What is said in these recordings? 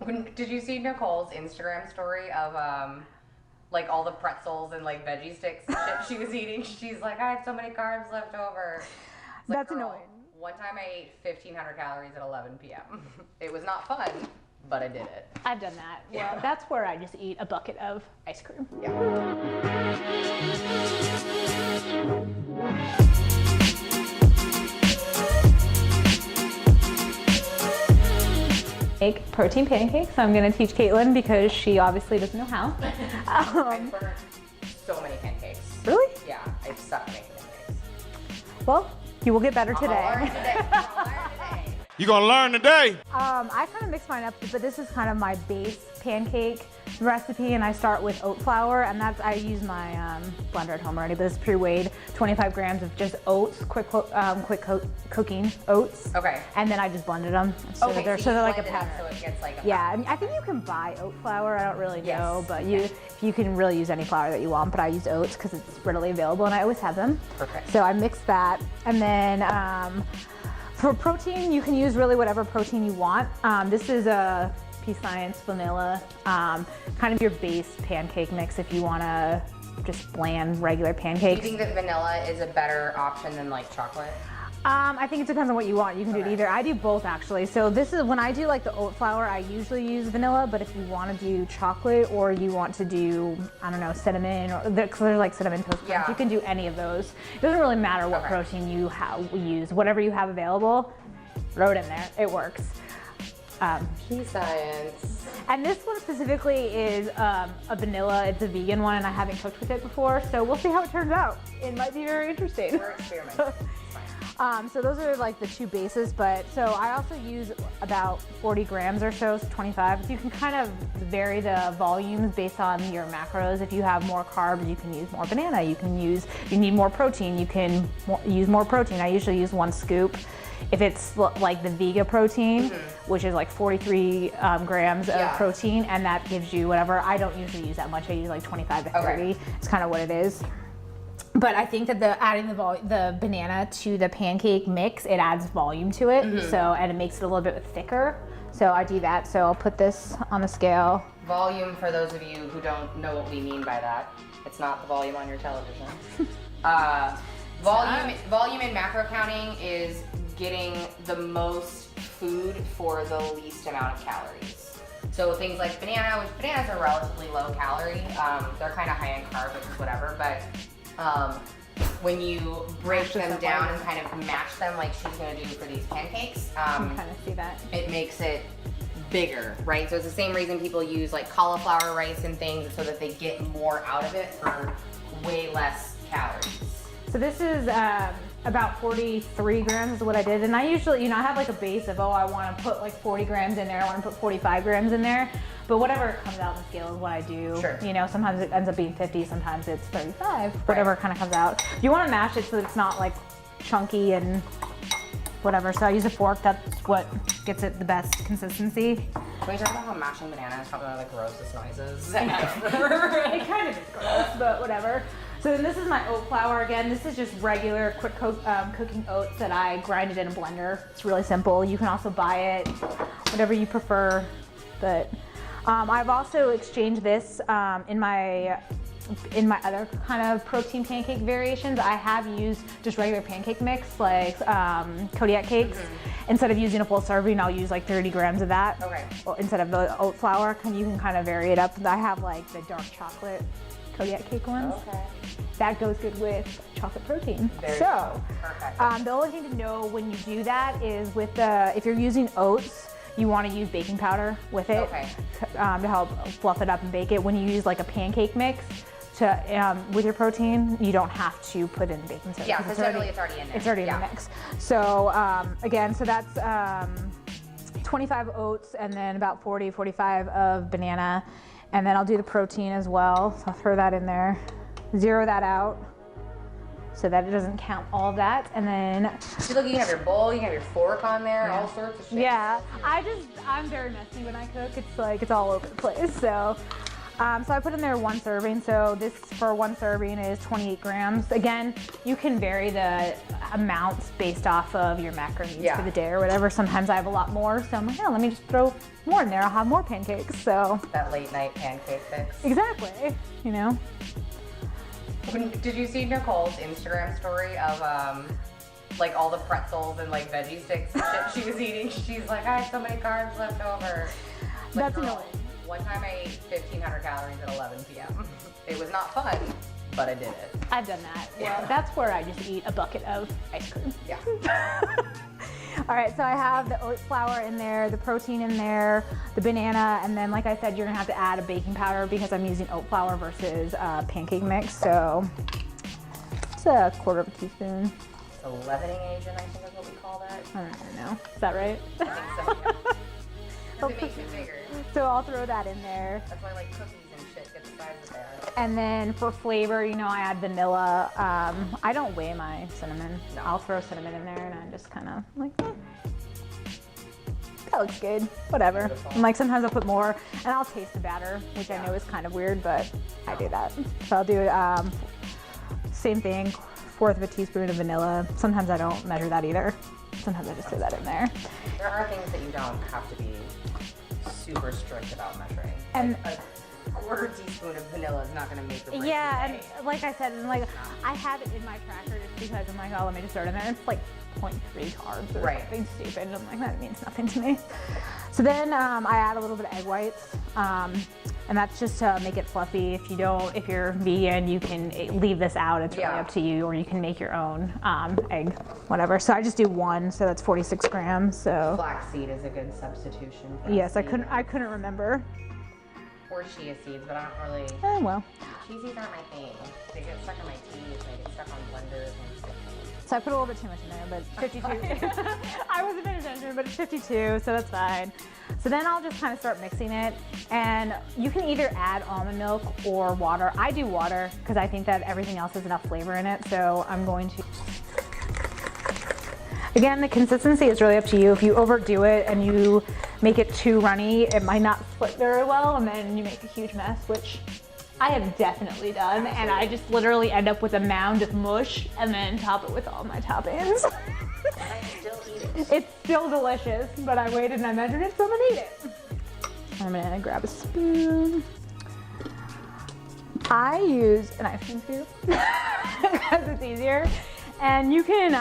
Did you see Nicole's Instagram story of like all the pretzels and like veggie sticks and shit she was eating? She's like, I have so many carbs left over. It's like, That's annoying. One time I ate 1,500 calories at 11 p.m. It was not fun, but I did it. I've done that. Yeah. Well, that's where I just eat a bucket of ice cream. Yeah. Make protein pancakes. I'm going to teach Caitlin because she obviously doesn't know how. I've burned so many pancakes. Really? Yeah, I suck at making pancakes. Well, you will get better today. I'll learn today. I'll learn today. You gonna learn today? I kind of mix mine up, but this is kind of my base pancake recipe, and I start with oat flour, and I use my blender at home already, but it's pre-weighed, 25 grams of just oats, quick cooking oats. Okay. And then I just blended them. So Okay, they're like a blend it up powder. so it gets like a Yeah, powder. and I think you can buy oat flour. I don't really know, Yes. but you can really use any flour that you want, but I use oats because it's readily available, and I always have them. Perfect. So I mix that, and then for protein, you can use really whatever protein you want. This is a Peace Science vanilla, kind of your base pancake mix if you want to just bland regular Do you pancakes. think that vanilla is a better option than like chocolate? I think it depends on what you want. You can do it either. I do both actually. So this is when I do like the oat flour, I usually use vanilla, but if you want to do chocolate or you want to do, I don't know, cinnamon, or because there's like cinnamon toast crunch, Yeah. you can do any of those. It doesn't really matter what Okay. protein you use. Whatever you have available, throw it in there. It works. Peace Science. And this one specifically is a vanilla. It's a vegan one, and I haven't cooked with it before, so we'll see how it turns out. It might be very interesting. We're experimenting. It's fine. So those are like the two bases, but so I also use about 40 grams or so 25. So you can kind of vary the volumes based on your macros. If you have more carbs, you can use more banana. You need more protein, you can use more protein. I usually use 1 scoop. If it's like the Vega protein, which is like 43 grams of protein, and that gives you whatever. I don't usually use that much. I use like 25 to 30. Okay. It's kind of what it is. But I think that adding the banana to the pancake mix, it adds volume to it. So, and it makes it a little bit thicker. So I do that. So I'll put this on the scale. Volume, for those of you who don't know what we mean by that, it's not the volume on your television. Volume in macro counting is getting the most food for the least amount of calories. So things like banana, which bananas are relatively low calorie, they're kind of high in carb, which is whatever, but when you break them down and kind of match them like she's gonna do for these pancakes, You can kind of see that. it makes it bigger, right? So it's the same reason people use like cauliflower rice and things so that they get more out of it for way less calories. So this is about 43 grams is what I did. And I usually, I have like a base of, I want to put like 40 grams in there. I want to put 45 grams in there. But whatever comes out on the scale is what I do. Sure. Sometimes it ends up being 50, sometimes it's 35, whatever kind of comes out. You want to mash it so that it's not like chunky and whatever. So I use a fork. That's what gets it the best consistency. Can we talk about how mashing banana is probably one of the grossest noises? It kind of is gross, but whatever. So then this is my oat flour again. This is just regular quick cooking oats that I grinded in a blender. It's really simple. You can also buy it, whatever you prefer. But I've also exchanged this in my other kind of protein pancake variations. I have used just regular pancake mix, like Kodiak cakes. Instead of using a full serving, I'll use like 30 grams of that. Okay. Instead of the oat flour, you can kind of vary it up. I have like the dark chocolate Kodiak cake ones. Okay. That goes good with chocolate protein. Very So, perfect. the only thing to know when you do that is if you're using oats, you want to use baking powder with it to help fluff it up and bake it. When you use like a pancake mix with your protein, you don't have to put in baking soda. Yeah, because generally it's already in there. It's already in the mix. So again, so that's 25 oats and then about 45 of banana. And then I'll do the protein as well. So I'll throw that in there, zero that out so that it doesn't count all of that. And then See, look, you can have your bowl, you can have your fork on there, all sorts of shit. yeah, I'm very messy when I cook. It's like, it's all over the place. So So I put in there 1 serving. So this for 1 serving is 28 grams. Again, you can vary the amounts based off of your macro needs for the day or whatever. Sometimes I have a lot more, so I'm like, oh, let me just throw more in there. I'll have more pancakes. So that late night pancake fix. Exactly. You know. Did you see Nicole's Instagram story of like all the pretzels and like veggie sticks and shit she was eating? She's like, I have so many carbs left over. Like, That's annoying. One time I ate 1,500 calories at 11 p.m. It was not fun, but I did it. I've done that. Well, that's where I just eat a bucket of ice cream. Yeah. All right, so I have the oat flour in there, the protein in there, the banana, and then like I said, you're gonna have to add a baking powder because I'm using oat flour versus pancake mix. So it's a 1/4 teaspoon. It's a leavening agent, I think is what we call that. I don't even know. Is that right? I think so, yeah. 'Cause it makes it bigger. So I'll throw that in there. That's why like cookies and shit get the size that they are. And then for flavor, you know, I add vanilla. I don't weigh my cinnamon. No. I'll throw cinnamon in there and I just kind of like, that looks good, whatever. And like sometimes I'll put more and I'll taste the batter, which I know is kind of weird, but I do that. So I'll do same thing, 1/4 teaspoon of vanilla. Sometimes I don't measure that either. Sometimes I just throw that in there. There are things that you don't have to be super strict about measuring. And like a 1/4 teaspoon of vanilla is not going to make or break yeah, your day. and like I said, and like I have it in my tracker just because I'm like, oh, let me just throw it in there. It's like 0.3 carbs or something stupid. I'm like, that means nothing to me. So then I add a little bit of egg whites, and that's just to make it fluffy. If you're vegan, you can leave this out. It's really up to you, or you can make your own egg, whatever. So I just do 1, so that's 46 grams. So flaxseed is a good substitution. For yes, I couldn't remember. Or chia seeds, but I don't really. Oh well. Chia seeds aren't my thing. They get stuck in my teeth. They get stuck on blenders and stuff. So I put a little bit too much in there, but 52. I wasn't paying attention, but it's 52, so that's fine. So then I'll just kind of start mixing it, and you can either add almond milk or water. I do water because I think that everything else has enough flavor in it, so I'm going to. Again, the consistency is really up to you. If you overdo it and you make it too runny, it might not split very well, and then you make a huge mess, which I have definitely done, and I just literally end up with a mound of mush and then top it with all my toppings. And I still eat it. It's still delicious, but I waited and I measured it, so I'm gonna eat it. I'm gonna grab a spoon. I use an ice cream scoop because it's easier. And you can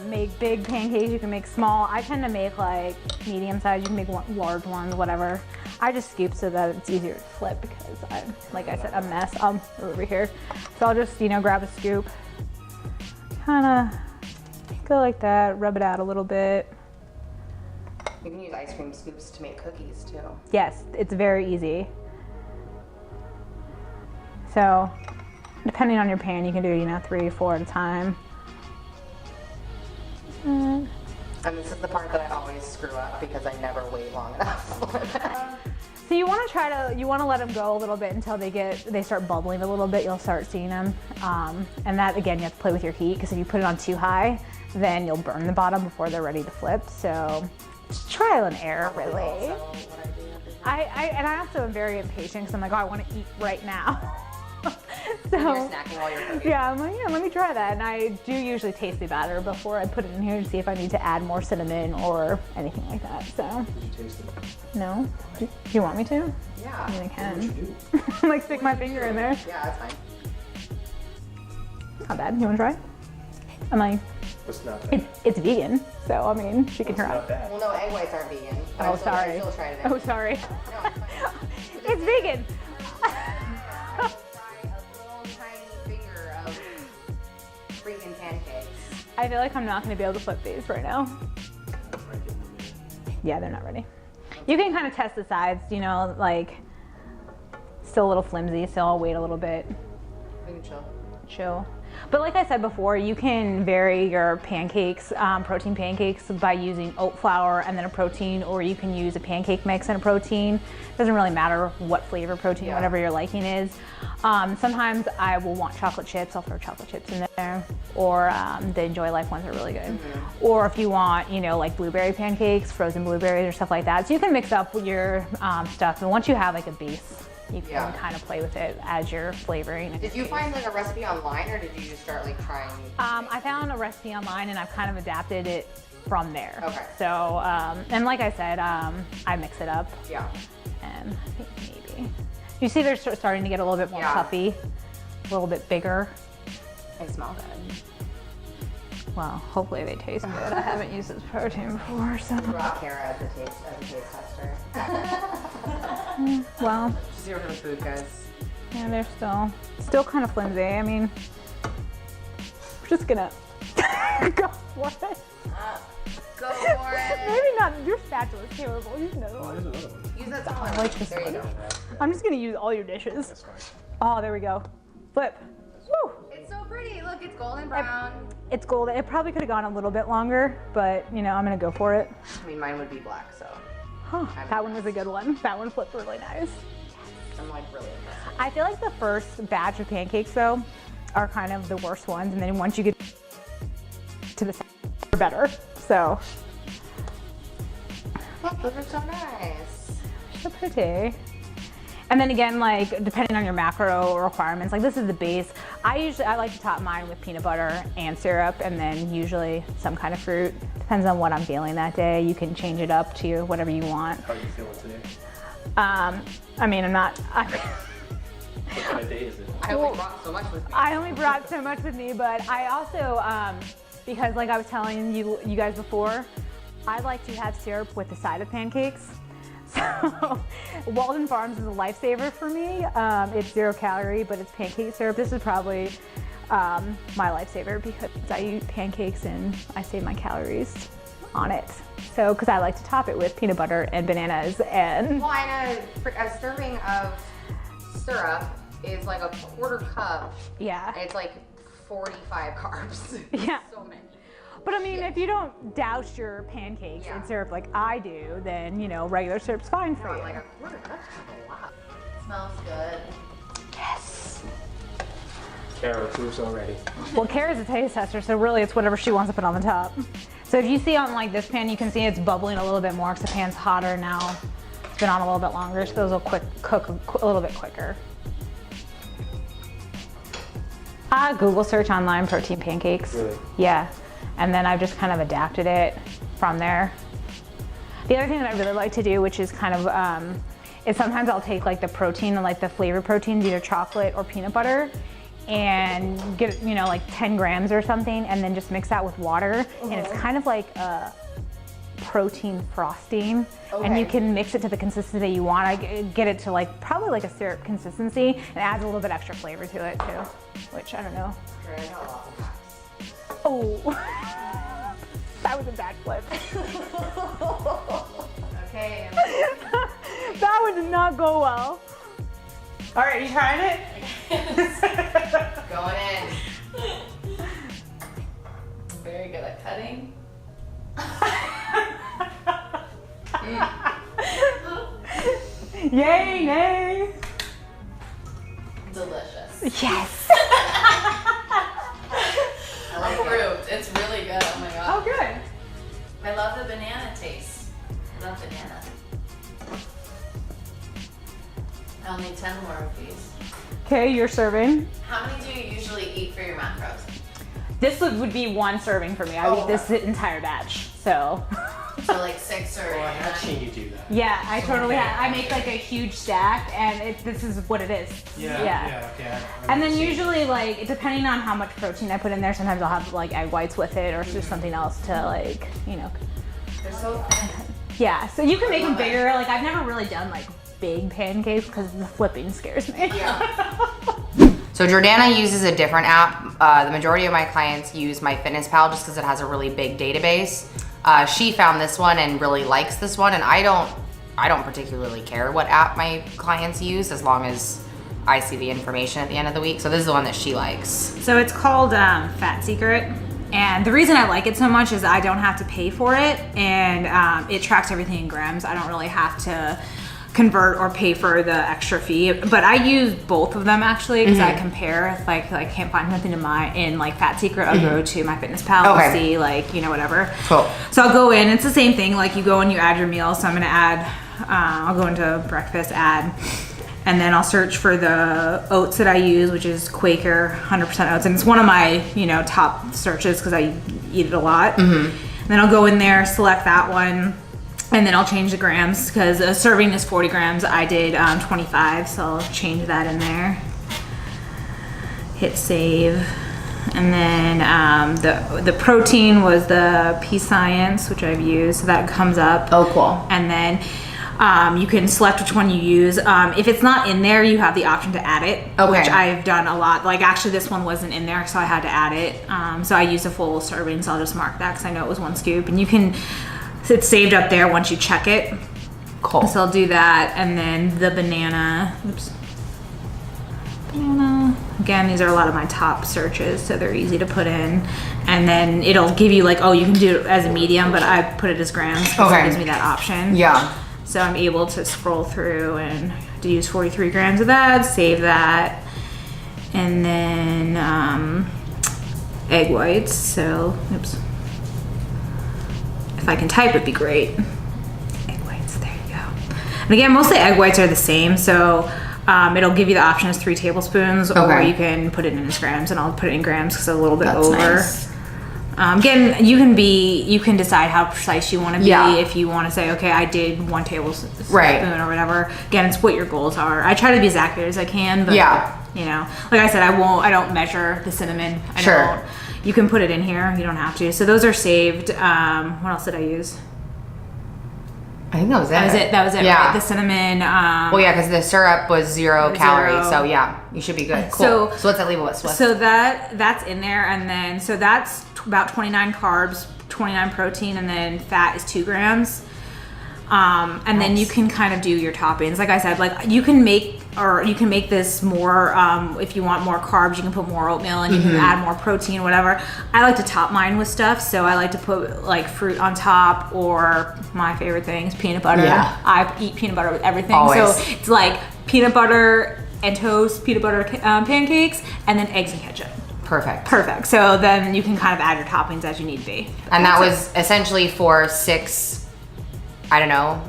make big pancakes, you can make small. I tend to make like medium size, you can make large ones, whatever. I just scoop so that it's easier to flip because I'm, like I said, a mess. Over here. So I'll just, grab a scoop, kind of go like that, rub it out a little bit. You can use ice cream scoops to make cookies too. Yes, it's very easy. So depending on your pan, you can do, 3 or 4 at a time. And this is the part that I always screw up because I never wait long enough. So you want to let them go a little bit until they start bubbling a little bit. You'll start seeing them, and that again you have to play with your heat because if you put it on too high, then you'll burn the bottom before they're ready to flip. So just trial and error, really. I also am very impatient because I'm like, oh, I want to eat right now. So you're snacking while you're cooking. Yeah, I'm like, yeah, let me try that. And I do usually taste the batter before I put it in here to see if I need to add more cinnamon or anything like that. So. Did you taste it? No? Do you want me to? Yeah. I mean, I can. What you do? Like stick my finger in there. Yeah, that's fine. Not bad. You want to try? I'm like, What's not bad? it's vegan, so I mean, she can What's try. not bad? Well, no, egg whites aren't vegan. But Oh, I sorry. still tried it. Oh, sorry. No, it's fine. It's vegan. I will try a little tiny finger of freaking pancakes. I feel like I'm not going to be able to flip these right now. Yeah, they're not ready. You can kind of test the sides, like still a little flimsy, so I'll wait a little bit. We can Chill. But like I said before, you can vary your pancakes, protein pancakes, by using oat flour and then a protein, or you can use a pancake mix and a protein. Doesn't really matter what flavor protein, whatever your liking is. Sometimes I will want chocolate chips, I'll throw chocolate chips in there, or the Enjoy Life ones are really good. Mm-hmm. Or if you want, like blueberry pancakes, frozen blueberries or stuff like that. So you can mix up your stuff, and once you have like a base You can Yeah. kind of play with it as you're flavoring. Did you find like a recipe online, or did you just start like trying? I found a recipe online and I've kind of adapted it from there. Okay. So, and like I said, I mix it up. Yeah. And I think maybe. You see they're starting to get a little bit more Yeah. puffy, a little bit bigger. They smell good. Well, hopefully they taste good. I haven't used this protein before, so. Rock Kara as a taste tester. Well, She's here for the food, guys. yeah, they're still kind of flimsy. I mean, we're just gonna go for it. Go for it. Maybe not. Your spatula's terrible. Use another one. Use that smaller I one. like this There you one. go. I'm just gonna use all your dishes. Oh, there we go. Flip. Woo! It's so pretty. Look, it's golden brown. It's golden. It probably could have gone a little bit longer, but you know, I'm gonna go for it. I mean, mine would be black, so Huh, that one was a good one. That one flipped really nice. I'm like really impressed. I feel like the first batch of pancakes though are kind of the worst ones, and then once you get to the second, they're better. So Those are so nice. so pretty. And then again, like depending on your macro requirements, like this is the base. I like to top mine with peanut butter and syrup, and then usually some kind of fruit. Depends on what I'm feeling that day. You can change it up to whatever you want. How are you feeling today? I mean, What kind of day is it? I only brought so much with me. I only brought so much with me, but I also, because like I was telling you guys before, I like to have syrup with the side of pancakes. So Walden Farms is a lifesaver for me. It's 0 calorie, but it's pancake syrup. This is probably my lifesaver because I eat pancakes and I save my calories on it. So, because I like to top it with peanut butter and bananas and. Well, and a serving of syrup is like a quarter cup. Yeah. And it's like 45 carbs. Yeah. So many. But I mean, if you don't douse your pancakes in syrup like I do, then, you know, regular syrup's fine for you. Like a quarter cup is a lot. Smells good. Yes. Kara approves already. Well, Kara's a taste tester, so really it's whatever she wants to put on the top. So if you see on like this pan, you can see it's bubbling a little bit more because the pan's hotter now. It's been on a little bit longer, so those will cook a little bit quicker. Google search online protein pancakes. Really? Yeah. And then I've just kind of adapted it from there. The other thing that I really like to do, which is kind of, is sometimes I'll take like the protein, like the flavored proteins, either chocolate or peanut butter, and get, you know, like 10 grams or something, and then just mix that with water. And it's kind of like a protein frosting. And you can mix it to the consistency that you want. I get it to like, probably like a syrup consistency, and it adds a little bit extra flavor to it too, which I don't know. Oh, that was a bad flip. Okay. That one did not go well. All right, you trying it? Going in. Very good at cutting. Yay, nay. Delicious. Yes. Approved. It's really good. Oh my god. Oh, good. I love the banana taste. I love banana. I'll need 10 more of these. Okay, you're serving. How many do you usually eat for your macros? This would be one serving for me. I would eat this entire batch, so. So like 6 or Well, I've 9. seen you do that. Yeah, I totally have. I make like a huge stack, and this is what it is. Yeah, okay. And then usually, like, depending on how much protein I put in there, sometimes I'll have like egg whites with it, or just something else to like, you know. They're so Yeah, so you can make them bigger. Like, I've never really done like big pancakes because the flipping scares me. So Jordanna uses a different app. The majority of my clients use MyFitnessPal just because it has a really big database. She found this one and really likes this one, and I don't particularly care what app my clients use as long as I see the information at the end of the week. So this is the one that she likes. So it's called Fat Secret. And the reason I like it so much is I don't have to pay for it, and it tracks everything in grams. I don't really have to convert or pay for the extra fee, but I use both of them actually because I compare. If like I can't find something in like Fat Secret, I'll go to MyFitnessPal and see like, you know, whatever. Cool. So I'll go in. It's the same thing. Like you go and you add your meals. So I'm gonna add. I'll go into breakfast, add, and then I'll search for the oats that I use, which is Quaker 100% oats, and it's one of my top searches because I eat it a lot. And then I'll go in there, select that one, and then I'll change the grams because a serving is 40 grams. I did 25, so I'll change that in there. Hit save. And then the protein was the P Science, which I've used, so that comes up. Oh, cool. And then you can select which one you use. If it's not in there, you have the option to add it, Okay. which I've done a lot. Like actually this one wasn't in there, so I had to add it. So I used a full serving, so I'll just mark that because I know it was 1 scoop. And it's saved up there once you check it. Cool. So I'll do that, and then the banana. Oops. Banana. Again, these are a lot of my top searches, so they're easy to put in. And then it'll give you like, oh, you can do it as a medium, but I put it as grams because Okay. it gives me that option. Yeah. So I'm able to scroll through and to use 43 grams of that, save that. And then egg whites. So, oops. If I can type, it'd be great. Egg whites, there you go. And again, most of the egg whites are the same, so it'll give you the option as 3 tablespoons, or Okay. you can put it in as grams, and I'll put it in grams because it's a little bit That's over. nice. Again, you can decide how precise you want to be. Yeah. If you want to say, okay, I did 1 tablespoon Right. or whatever. Again, it's what your goals are. I try to be as accurate as I can, but Yeah. like I said, I don't measure the cinnamon. I Sure. don't. You can put it in here. You don't have to. So those are saved. What else did I use? I think that was it. That was it. Yeah. Right? The cinnamon. Well, yeah, because the syrup was 0 calories, so yeah, you should be good. Cool. So- So what's that label? What's So that's in there, and then so that's about 29 carbs, 29 protein, and then fat is 2 grams. And then you can kind of do your toppings. Like I said, like you can make this more, if you want more carbs, you can put more oatmeal and you can add more protein, whatever. I like to top mine with stuff, so I like to put like fruit on top, or my favorite thing is peanut butter. Yeah. I eat peanut butter with everything. Always. So it's like peanut butter and toast, peanut butter pancakes, and then eggs and ketchup. Perfect. So then you can kind of add your toppings as you need to be. And that was essentially for 6, I don't know,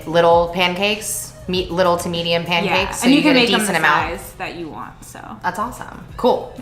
little pancakes, little to medium pancakes. Yeah, So and you can get a make them decent the amount. size that you want. So That's awesome. Cool.